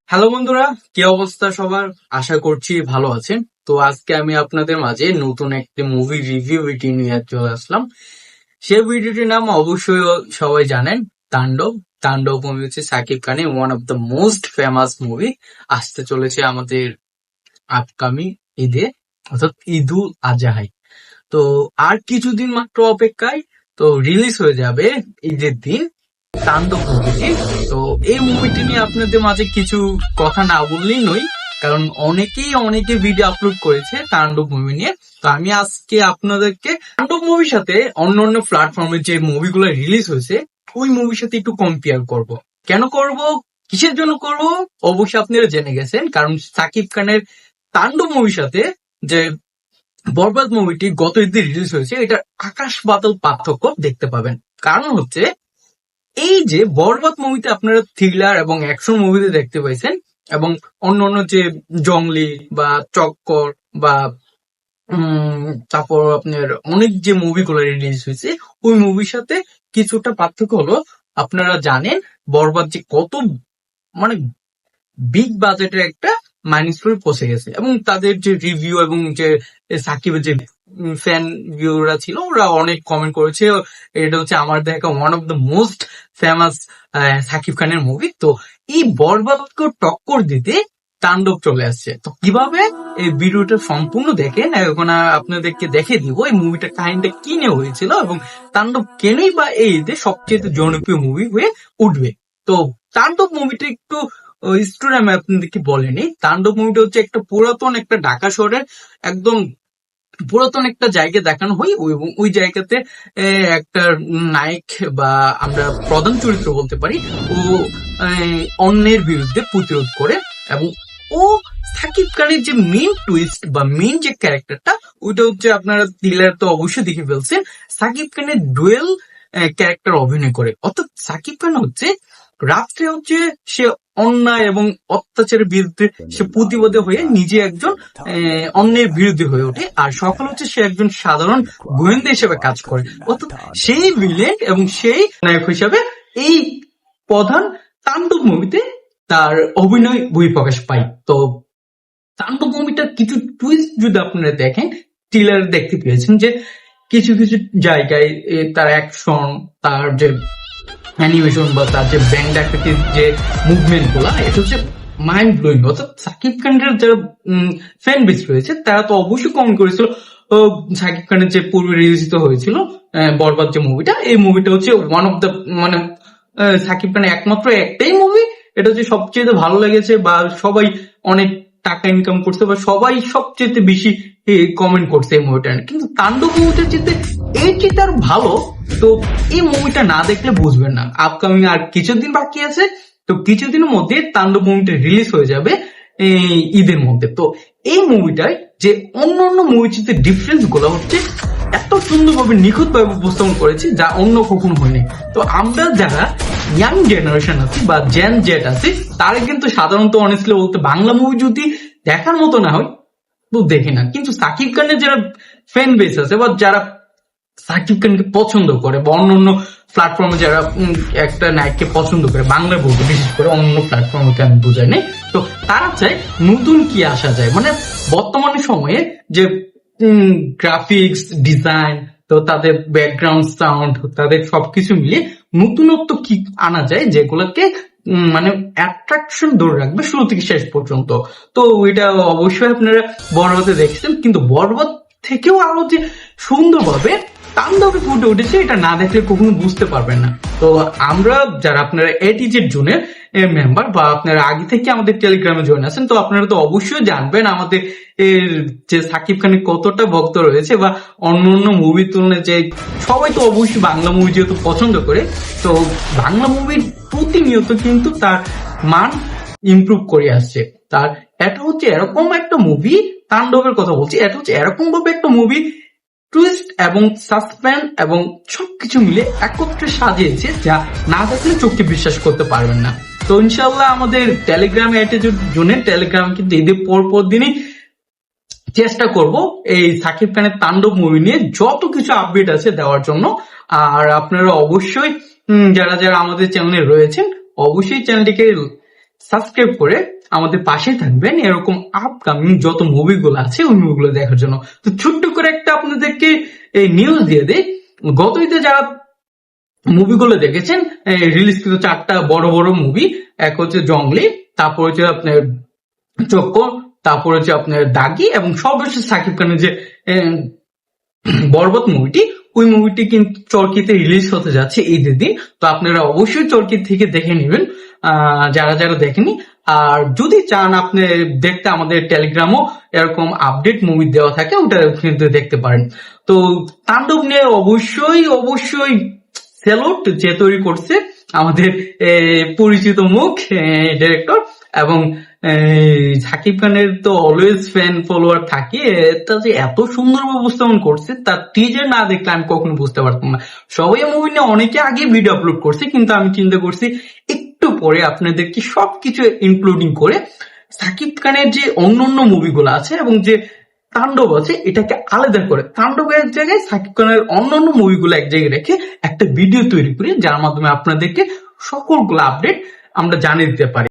Hello বন্ধুরা, কি অবস্থা সবার? আশা করছি ভালো আছেন। তো আজকে আমি আপনাদের মাঝে নতুন একটি মুভি রিভিউ ভিডিও নিয়ে চলে আসলাম। সেই ভিডিওটির নাম অবশ্যই সবাই জানেন, তাণ্ডব। তাণ্ডব মুভি হচ্ছে সাকিব খানের one of the most famous movie. আসতে চলেছে আমাদের আপকামিং ঈদে, অর্থাৎ ঈদুল আজহায়। তো আর কিছুদিন মাত্র অপেক্ষায় তো রিলিজ হয়ে যাবে ঈদের দিন তাণ্ডব মুভিটি। তো এই মুভিটি নিয়ে আপনাদের মাঝে কিছু কথা না বললেই নই, কারণ অনেকে ভিডিও আপলোড করেছে তাণ্ডব মুভি নিয়ে। তো আমি আজকে আপনাদেরকে তাণ্ডব মুভির সাথে অন্য প্ল্যাটফর্মে যে মুভিগুলো রিলিজ হয়েছে ওই মুভির সাথে একটু কম্পেয়ার করব। কেন করব, কিসের জন্য করব, অবশ্যই আপনারা জেনে গেছেন। কারণ সাকিব খানের তাণ্ডব মুভির সাথে যে বরবাদ মুভিটি গত ঈদে রিলিজ হয়েছে, এটার আকাশ পাতাল পার্থক্য দেখতে পাবেন। কারণ হচ্ছে এই যে বরবাদ মুভিতে আপনারা থ্রিলার এবং অ্যাকশন মুভিতে দেখতে পাইছেন, এবং অন্য যে জংলি বা চক্কর বা তারপর আপনার অনেক যে মুভিগুলো রিলিজ হয়েছে ওই মুভির সাথে কিছুটা পার্থক্য হলো, আপনারা জানেন বরবাদ যে কত মানে বিগ বাজেটের একটা মাইনাস স্টোরি পৌঁছে গেছে, এবং তাদের যে রিভিউ এবং যে সাকিবের যে ফ্যান ভিউরা ছিল ওরা অনেক কমেন্ট করেছে এটা হচ্ছে আমার দেখা one of the most famous Shakib খানের মুভি। তো এই বরবাদকে টক্কর দিতে তাণ্ডব চলে আসছে। তো কিভাবে এই ভিডিওটা সম্পূর্ণ দেখেন, এখন আপনাদেরকে দেখে দিব এই মুভিটা কাহিনীটা কি নিয়ে হয়েছিল এবং তাণ্ডব কেনই বা এই ঈদে সবচেয়ে জনপ্রিয় মুভি হয়ে উঠবে। তো তাণ্ডব মুভিটা একটু স্টোরি আমি আপনাদেরকে বলেনি। তাণ্ডব মুভিটা হচ্ছে একটা পুরাতন একটা ঢাকা শহরের একদম পুরাতন একটা জায়গা দেখানো হয়, এবং ওই জায়গাতে একটা নায়ক বা আমরা প্রধান চরিত্র বলতে পারি, ও অন্যের বিরুদ্ধে প্রতিরোধ করে, এবং ও সাকিব খানের যে মেইন টুইস্ট বা মেইন যে ক্যারেক্টারটা ওইটা হচ্ছে আপনারা থ্রিলার তো অবশ্যই দেখে ফেলছেন, সাকিব খানের ডুয়েল ক্যারেক্টার অভিনয় করে। অর্থাৎ সাকিব খান হচ্ছে রাত্রে হচ্ছে সে অন্যায় এবং অত্যাচারের বিরুদ্ধে সে প্রতিবাদী হয়ে নিজে একজন অন্যের বিরুদ্ধে হয়ে ওঠে, আর সকাল হচ্ছে সে একজন সাধারণ গোয়েন্দা হিসেবে কাজ করে। অর্থাৎ সেই ভিলেন এবং সেই নায়ক হিসাবে এই প্রধান তাণ্ডব মুভিতে তার অভিনয় বহিঃপ্রকাশ পায়। তো তাণ্ডব মুভিটার কিছু টুইস্ট যদি আপনারা দেখেন, ট্রেলার দেখতে পেয়েছেন যে কিছু জায়গায় তার অ্যাকশন, তার যে অ্যানিমেশন বা তার যে ব্যান্ড আকৃতির যে মুভমেন্ট গুলা, এটা হচ্ছে মাইন্ড ব্লোয়িং। অর্থাৎ সাকিব খানের যারা ফ্যান বেস রয়েছে তারা তো অবশ্যই কমেন্ট করেছিল সাকিব খানের যে পূর্বে রিলিজিত হয়েছিল বরবাদ যে মুভিটা, এই মুভিটা হচ্ছে ওয়ান অফ দ্য মানে সাকিব খানের একমাত্র একটাই মুভি, এটা হচ্ছে সবচেয়ে ভালো লেগেছে বা সবাই অনেক টাকা ইনকাম করছে বা সবাই সবচেয়ে বেশি কমেন্ট করছে এই মুভিটা। কিন্তু তাণ্ডব মুভিটা যেতে এই চিত্র ভালো, তো এই মুভিটা না দেখলে বুঝবেন না। আপকামিং আর কিছুদিন বাকি আছে, তো কিছুদিনের মধ্যে তাণ্ডব মুভিটা রিলিজ হয়ে যাবে ঈদের মধ্যে। তো এই মুভিটায় যে অন্য মুভির চিত্রে ডিফারেন্স গুলো হচ্ছে এত সুন্দরভাবে নিখুঁত ভাবে উপস্থাপন করেছে যা অন্য কখনো হয়নি। তো আমরা যারা ইয়াং জেনারেশন আছি বা জেন জেট আছি তারা কিন্তু সাধারণত অনেস্টলি বলতে বাংলা মুভি যদি দেখার মতো না হয় তো দেখি না, কিন্তু সাকিব খানের যারা ফ্যান বেস আছে বা যারা সাকিব খানকে পছন্দ করে বা অন্য প্ল্যাটফর্মে যারা একটা নায়ককে পছন্দ করে, বাংলায় বলতে বিশেষ করে অন্য প্ল্যাটফর্মকে আমি বোঝাই নাই, তো তারা চায় নতুন কি আসা যায়, মানে বর্তমানে সময়ে যে গ্রাফিক্স ডিজাইন, তো তাদের ব্যাকগ্রাউন্ড সাউন্ড, তাদের সবকিছু মিলিয়ে নতুনত্ব কি আনা যায় যেগুলোকে মানে অ্যাট্রাকশন ধরে রাখবে শুরু থেকে শেষ পর্যন্ত। তো এটা অবশ্যই আপনারা বরবাদে দেখছেন, কিন্তু বরবাদ থেকেও আরো যে সুন্দরভাবে তাণ্ডবে ফুটে উঠেছে এটা না দেখলে কখনো বুঝতে পারবেন না। তো আমরা যারা আপনারা এটিজেড জোনের মেম্বার বা আপনারা আগে থেকে আমাদের টেলিগ্রামে জয়েন আছেন, তো আপনারা তো অবশ্যই জানবেন আমাদের যে সাকিব খানের কতটা ভক্ত রয়েছে বা অন্য মুভির তুলনায় যে সবাই তো অবশ্যই বাংলা মুভি যেহেতু পছন্দ করে, তো বাংলা মুভির প্রতিনিয়ত কিন্তু তার মান ইমপ্রুভ করে আসছে। তার এটা হচ্ছে এরকম একটা মুভি, তাণ্ডবের কথা বলছি, এটা হচ্ছে এরকম ভাবে একটা মুভি টুইস্ট এবং সাসপেন্স এবং সবকিছু মিলে একত্রে সাজিয়েছে যা না দেখলে চোখকে বিশ্বাস করতে পারবেন না। তো ইনশাল্লাহ আমাদের টেলিগ্রাম জোনের টেলিগ্রাম কিন্তু ঈদের পর দিনই চেষ্টা করব এই সাকিব খানের তাণ্ডব মুভি নিয়ে যত কিছু আপডেট আছে দেওয়ার জন্য। আর আপনারা অবশ্যই যারা যারা আমাদের চ্যানেলে রয়েছেন অবশ্যই চ্যানেলটিকে সাবস্ক্রাইব করে আমাদের পাশে থাকবেন এরকম আপকামিং যত মুভিগুলো আছে ওই মুভিগুলো দেখার জন্য। তো ছোট্ট করে একটা আপনাদেরকে এই নিউজ দিয়ে দেই, গত ঈদে যারা মুভিগুলো দেখেছেন রিলিজ কিন্তু 4টা বড় বড় মুভি, এক হচ্ছে জঙ্গলি, তারপর হচ্ছে আপনার চক্কর, তারপর হচ্ছে আপনার দাগি, এবং সর্বশেষ সাকিব খানের যে বরবাদ মুভিটি, ওই মুভিটি কিন্তু চরকিতে রিলিজ হতে যাচ্ছে ঈদের দিন। তো আপনারা অবশ্যই চরকি থেকে দেখে নেবেন যারা যারা দেখেনি। আর যদি চান আপনি দেখতে, আমাদের টেলিগ্রামও এরকম আপডেট মুভি দেওয়া থাকে, ওটা কিন্তু দেখতে পারেন। তো তাণ্ডব নিয়ে অবশ্যই অবশ্যই স্যালুট যে তৈরি করছে আমাদের পরিচিত মুখ ডিরেক্টর, এবং সাকিব খানের তো অলওয়েজ ফ্যান ফলোয়ার থাকে, এটা যে এত সুন্দর উপস্থাপন করছে তার টিজার না দেখলে আমি কখনো বুঝতে পারতাম না। সবাই মুভি নিয়ে অনেকে আগে ভিডিও আপলোড করছে, কিন্তু আমি চিন্তা করছি একটু পরে আপনাদেরকে সবকিছু ইনক্লুডিং করে সাকিব খানের যে অন্যান্য মুভিগুলো আছে এবং যে তাণ্ডব আছে এটাকে আলাদা করে, তাণ্ডবের জায়গায় সাকিব খানের অন্যান্য মুভিগুলো এক জায়গায় রেখে একটা ভিডিও তৈরি করি, যার মাধ্যমে আপনাদেরকে সকলগুলো আপডেট আমরা জানিয়ে দিতে পারি।